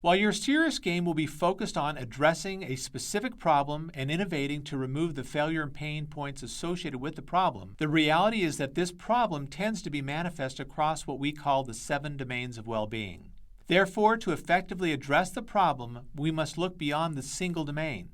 While your serious game will be focused on addressing a specific problem and innovating to remove the failure and pain points associated with the problem, the reality is that this problem tends to be manifest across what we call the 7 domains of well-being. Therefore, to effectively address the problem, we must look beyond the single domain.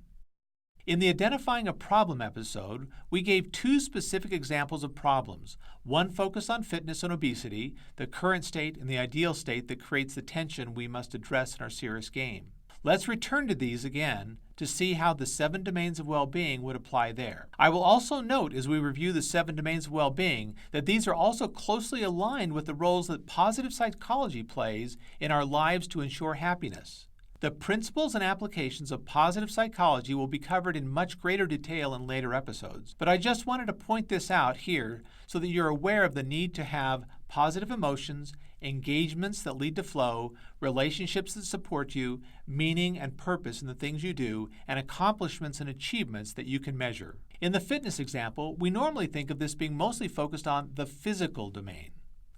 In the Identifying a Problem episode, we gave 2 specific examples of problems. One focused on fitness and obesity, the current state and the ideal state that creates the tension we must address in our serious game. Let's return to these again to see how the 7 domains of well-being would apply there. I will also note as we review the 7 domains of well-being that these are also closely aligned with the roles that positive psychology plays in our lives to ensure happiness. The principles and applications of positive psychology will be covered in much greater detail in later episodes, but I just wanted to point this out here so that you're aware of the need to have positive emotions, engagements that lead to flow, relationships that support you, meaning and purpose in the things you do, and accomplishments and achievements that you can measure. In the fitness example, we normally think of this being mostly focused on the physical domain.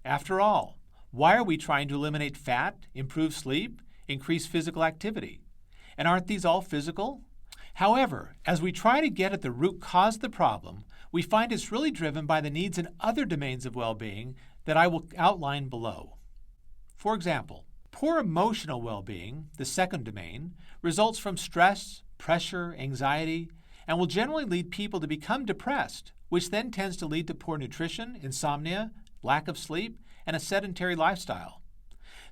After all, why are we trying to eliminate fat, improve sleep, increase physical activity? And aren't these all physical? However, as we try to get at the root cause of the problem, we find it's really driven by the needs in other domains of well-being that I will outline below. For example, poor emotional well-being, the 2nd domain, results from stress, pressure, anxiety, and will generally lead people to become depressed, which then tends to lead to poor nutrition, insomnia, lack of sleep, and a sedentary lifestyle.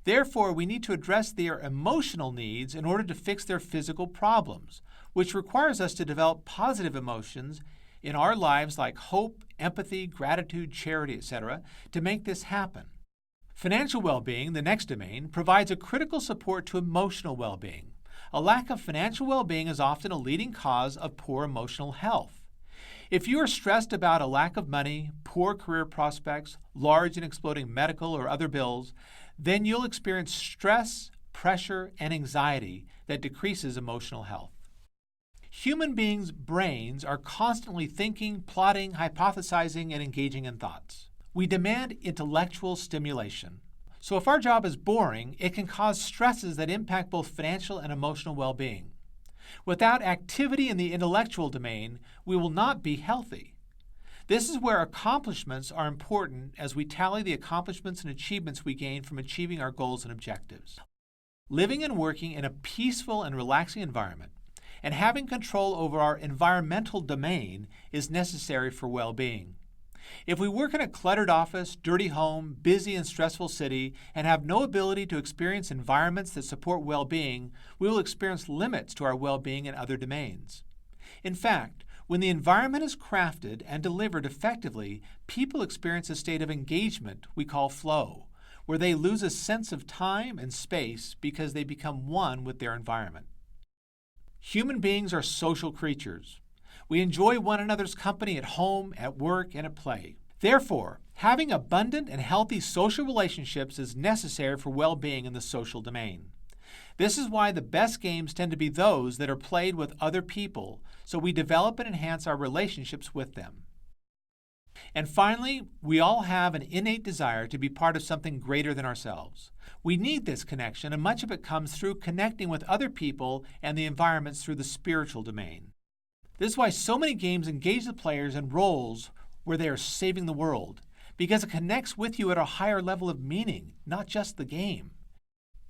Therefore, we need to address their emotional needs in order to fix their physical problems, which requires us to develop positive emotions in our lives like hope, empathy, gratitude, charity, etc., to make this happen. Financial well-being, the next domain, provides a critical support to emotional well-being. A lack of financial well-being is often a leading cause of poor emotional health. If you are stressed about a lack of money, poor career prospects, large and exploding medical or other bills, then you'll experience stress, pressure, and anxiety that decreases emotional health. Human beings' brains are constantly thinking, plotting, hypothesizing, and engaging in thoughts. We demand intellectual stimulation. So if our job is boring, it can cause stresses that impact both financial and emotional well-being. Without activity in the intellectual domain, we will not be healthy. This is where accomplishments are important as we tally the accomplishments and achievements we gain from achieving our goals and objectives. Living and working in a peaceful and relaxing environment and having control over our environmental domain is necessary for well-being. If we work in a cluttered office, dirty home, busy and stressful city, and have no ability to experience environments that support well-being, we will experience limits to our well-being in other domains. In fact, when the environment is crafted and delivered effectively, people experience a state of engagement we call flow, where they lose a sense of time and space because they become one with their environment. Human beings are social creatures. We enjoy one another's company at home, at work, and at play. Therefore, having abundant and healthy social relationships is necessary for well-being in the social domain. This is why the best games tend to be those that are played with other people, so we develop and enhance our relationships with them. And finally, we all have an innate desire to be part of something greater than ourselves. We need this connection, and much of it comes through connecting with other people and the environments through the spiritual domain. This is why so many games engage the players in roles where they are saving the world, because it connects with you at a higher level of meaning, not just the game.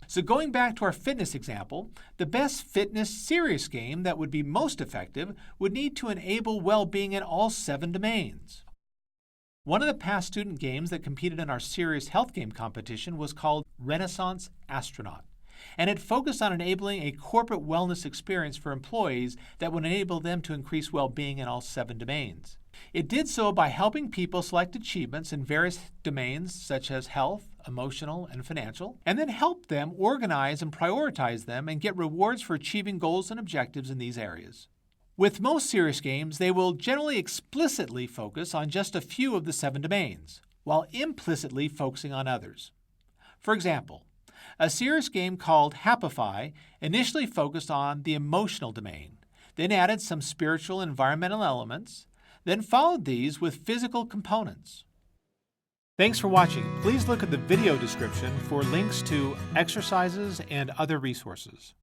So going back to our fitness example, the best fitness serious game that would be most effective would need to enable well-being in all 7 domains. One of the past student games that competed in our serious health game competition was called Renaissance Astronaut, and it focused on enabling a corporate wellness experience for employees that would enable them to increase well-being in all 7 domains. It did so by helping people select achievements in various domains such as health, emotional, and financial, and then help them organize and prioritize them and get rewards for achieving goals and objectives in these areas. With most serious games, they will generally explicitly focus on just a few of the 7 domains, while implicitly focusing on others. For example, a serious game called Happify initially focused on the emotional domain, then added some spiritual and environmental elements, then followed these with physical components. Thanks for watching. Please look at the video description for links to exercises and other resources.